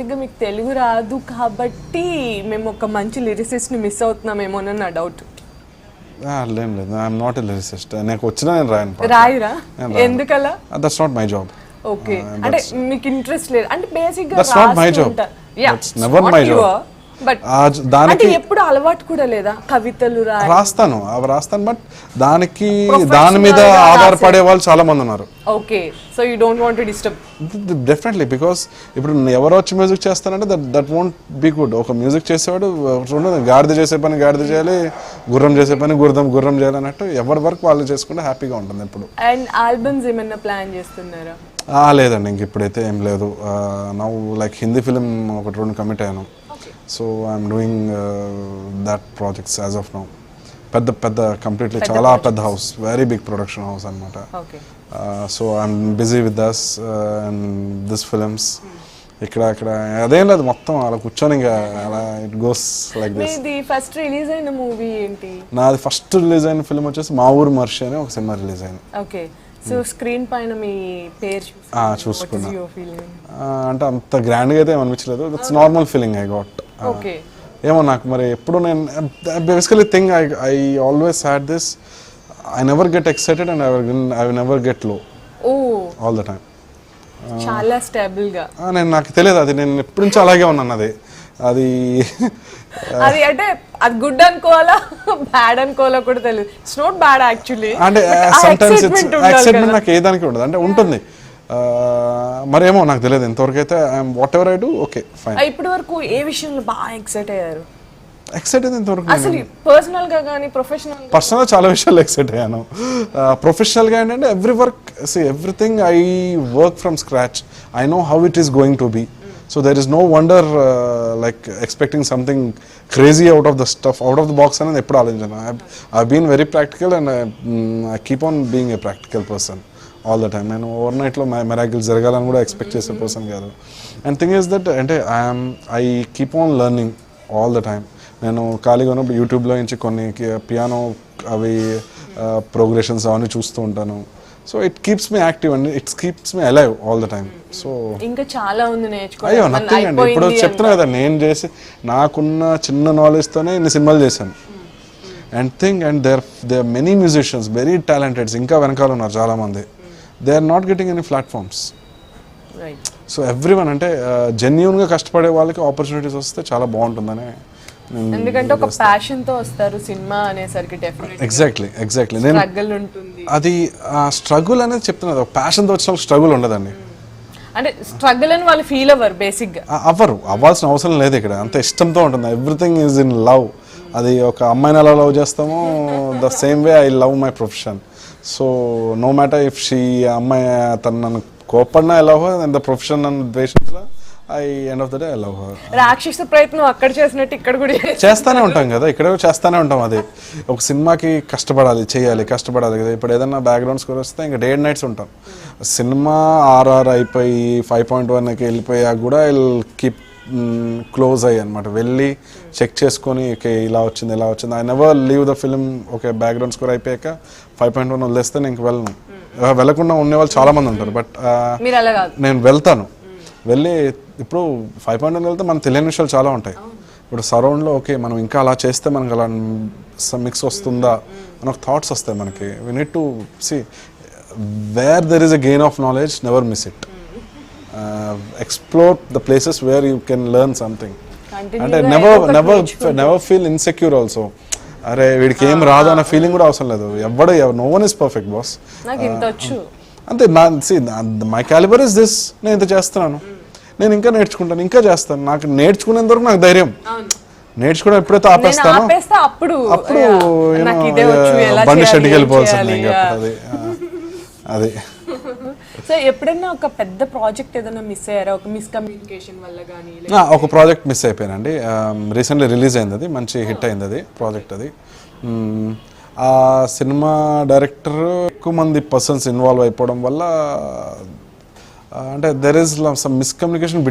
బేసిక్గా మీకు తెలుగు రాదు కాబట్టి మేము ఒక మంచి లిరిసిస్ట్ని మిస్ అవుతున్నామేమో అని నా డౌట్. లేదు, ఐఎమ్ నాట్ ఎ లిరిసిస్ట్. నాకు వచ్చినా నేను రాయరా? ఎందుకలా? That's not my job. Okay, అంటే మీకు ఇంట్రెస్ట్ లేదు అంటే బేసిక్గా that's not my job. That's never my job. But దానికి ఎప్పుడు అలవాటు కూడా లేదా? కవితలు రాస్తాను, అవి రాస్తాను, బట్ దాని మీద ఆధారపడే వాళ్ళు చాలా మంది ఉన్నారు. Okay, so you don't want to disturb. Definitely, because ఇప్పుడు ఎవరో వచ్చి మ్యూజిక్ చేస్తానంటే దట్ వోంట్ బీ గుడ్. ఒక మ్యూజిక్ చేసేవాడు గాడిద చేసే పని గాడిద చేయాలి, గుర్రం చేసే పని గుర్రం చేయాలి అన్నట్టు ఎవరి వర్క్ వాళ్ళు చేసుకుంటే హ్యాపీగా ఉంటుంది ఎప్పుడు. అండ్ ఆల్బమ్స్ ఏమైనా ప్లాన్ చేస్తున్నారా? లేదండి, ఇంక ఇప్పుడైతే ఏం లేదు. నౌ లైక్ హిందీ ఫిలిం ఒకటి 2 కమిట్ అయ్యాను. So I'm doing that projects as of now. పెద్ద కంప్లీట్లీ చాలా పెద్ద house, very big production house అనమాట. So I'm busy with thus and this films. ఇక్కడ అదేం లేదు, మొత్తం అలా కూర్చొని ఇంకా అలా it goes like this. First release అయిన మూవీ ఏంటి? నాది ఫస్ట్ రిలీజ్ అయిన ఫిలిం వచ్చేసి మా ఊరు మర్షి అని ఒక సినిమా రిలీజ్ అయింది. ఓకే, సో స్క్రీన్ పైన మీ పేరు చూసుకున్నా. అంటే అంత గ్రాండ్గా అయితే ఏమనిపించలేదు. It's normal feeling I got. ఏమో నాకు మరి ఎప్పుడు నేను basically thing I always had this, I never get excited and I never get low all the time. చాలా స్టేబుల్ గా నాకు తెలియదు, అది నేను ఎప్పటి నుంచి అలాగే ఉన్నాను. అది అంటే అది గుడ్ అనుకోవాలా బ్యాడ్ అనుకోవాలా కూడా తెలియదు. It's not bad actually. అంటే సమ్ టైమ్స్ ఎక్సైట్మెంట్ నాకు ఏదానికి ఉండదు, అంటే ఉంటుంది మరేమో నాకు తెలియదు. ఇంతవరకు అయితే what ever I do okay fine. ఇప్పటి వరకు ఏ విషయంలో బాగా ఎక్సైట్ అయ్యారు? ఎక్సైట్ అయితే ఇంతవరకు అసలు పర్సనల్ గా కానీ పర్సనల్ చాలా విషయాలు ఎక్సైట్ అయ్యాను. ప్రొఫెషనల్ గా ఏంటంటే everything I work from scratch. I know how it is going to be. So there is no wonder like expecting something crazy out of the stuff, out of the box and eppudu aalinchana. I've been very practical and I keep on being a practical person all the time. Nenu overnight lo miracles jaragalani kuda expect chese person kaadu. And thing is that ante I keep on learning all the time. Nenu khaliga unnappudu YouTube lo inchi konni piano avi progressions avani chustu untanu. So it keeps me active and it keeps me alive all the time. So ఇంకా చాలా ఉంది నేర్చుకోవాలి. అయ్యో nothing అండి, ఇప్పుడు చెప్తున్నా కదా, నేను చేసి నాకున్న చిన్న నాలెడ్జ్ తోనే ఇన్ని సినిమాలు చేశాను. And there many musicians very talented ఇంకా వెనకాల ఉన్నారు చాలా మంది. They are not getting any platforms. So everyone అంటే జెన్యూన్ గా కష్టపడే వాళ్ళకి ఆపర్చునిటీస్ వస్తే చాలా బాగుంటుందని. ఎందుకంటే ఒక ప్యాషన్ తో వస్తారు సినిమా అనేసరికి డెఫినెట్లీ. ఎగ్జాక్ట్లీ నేను స్ట్రగుల్ ఉంటుంది. అది స్ట్రగుల్ అనేది చెప్తున్నది, ఒక ప్యాషన్ తో వచ్చిన స్ట్రగుల్ ఉండదండి. అంటే స్ట్రగుల్ అని వాళ్ళు ఫీల్ అవ్వరు, బేసిక్ గా అవ్వాల్సిన అవసరం లేదు. ఇక్కడ అంత ఇష్టంతో ఉంటుంది. Everything is in love. అది ఒక అమ్మాయిని ఎలా లవ్ చేస్తామో the same way I love my profession. So no matter if she అమ్మాయి తను నన్ను కోపడినా I love her, and the profession నన్ను ద్వేషించినా I end of the day I love her. రాక్షస ప్రయత్నం అక్కడ చేసినట్టు ఇక్కడ కూడా చేస్తానే ఉంటాం కదా, ఇక్కడ చేస్తానే ఉంటాం. అది ఒక సినిమాకి కష్టపడాలి కదా. ఇప్పుడు ఏదైనా బ్యాక్గ్రౌండ్ స్కోర్ వస్తే ఇంకా డే అండ్ నైట్స్ ఉంటాం. సినిమా RR అయిపోయి 5.1కి వెళ్ళిపోయాక కూడా ఐ కీప్ క్లోజ్ అయ్యి అనమాట, వెళ్ళి చెక్ చేసుకొని ఓకే ఇలా వచ్చింది. I never leave the film. Okay background score అయిపోయాక 5.1 వదిలేస్తే నేను వెళ్ళను. వెళ్ళకుండా ఉండేవాళ్ళు చాలా మంది ఉంటారు, బట్ నేను వెళ్తాను. వెళ్ళి ఇప్పుడు 5.1 వెళ్తే మనకు తెలియని విషయాలు చాలా ఉంటాయి. ఇప్పుడు సరౌండ్లో ఓకే మనం ఇంకా అలా చేస్తే మనకు అలా మిక్స్ వస్తుందా అని ఒక థాట్స్ వస్తాయి మనకి. We need to see where there is a gain of knowledge, never miss it. Explore the places where you can learn something. అంటే నెవర్ ఫీల్ ఇన్సెక్యూర్ ఆల్సో. అరే వీడికి ఏం రాదు అన్న ఫీలింగ్ కూడా అవసరం లేదు. No one is perfect boss. అంతే. My calibre is this. నేను ఇంత చేస్తున్నాను, నేను ఇంకా నేర్చుకుంటాను, ఇంకా చేస్తాను. నాకు నేర్చుకునేంత వరకు నాకు ధైర్యం. నేర్చుకోవడం ఎప్పుడైతే ఆపేస్తానో అప్పుడు బండి షెడ్కి వెళ్ళిపోవాల్సింది. ఇంకా అది సో ఎప్పుడైనా ఒక పెద్ద ప్రాజెక్ట్ ఏదైనా మిస్ అయ్యారా, ఒక మిస్కమ్యూనికేషన్ వల్ల కానీ? ఒక ప్రాజెక్ట్ మిస్ అయిపోయానండి. రీసెంట్లీ రిలీజ్ అయింది, అది మంచి హిట్ అయింది. అది ప్రాజెక్ట్ అది ఆ సినిమా డైరెక్టర్ ఎక్కువ మంది పర్సన్స్ ఇన్వాల్వ్ అయిపోవడం వల్ల అంటే there is some miscommunication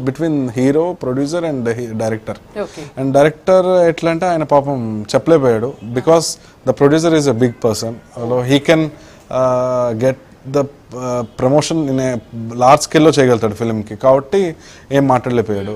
between hero, producer and director. And director ఎట్లా అంటే ఆయన పాపం చెప్పలేకపోయాడు, because the producer is a big person. He can get the promotion large స్కేల్లో చేయగలుగుతాడు ఫిల్మ్కి, కాబట్టి ఏం మాట్లాడలేకపోయాడు.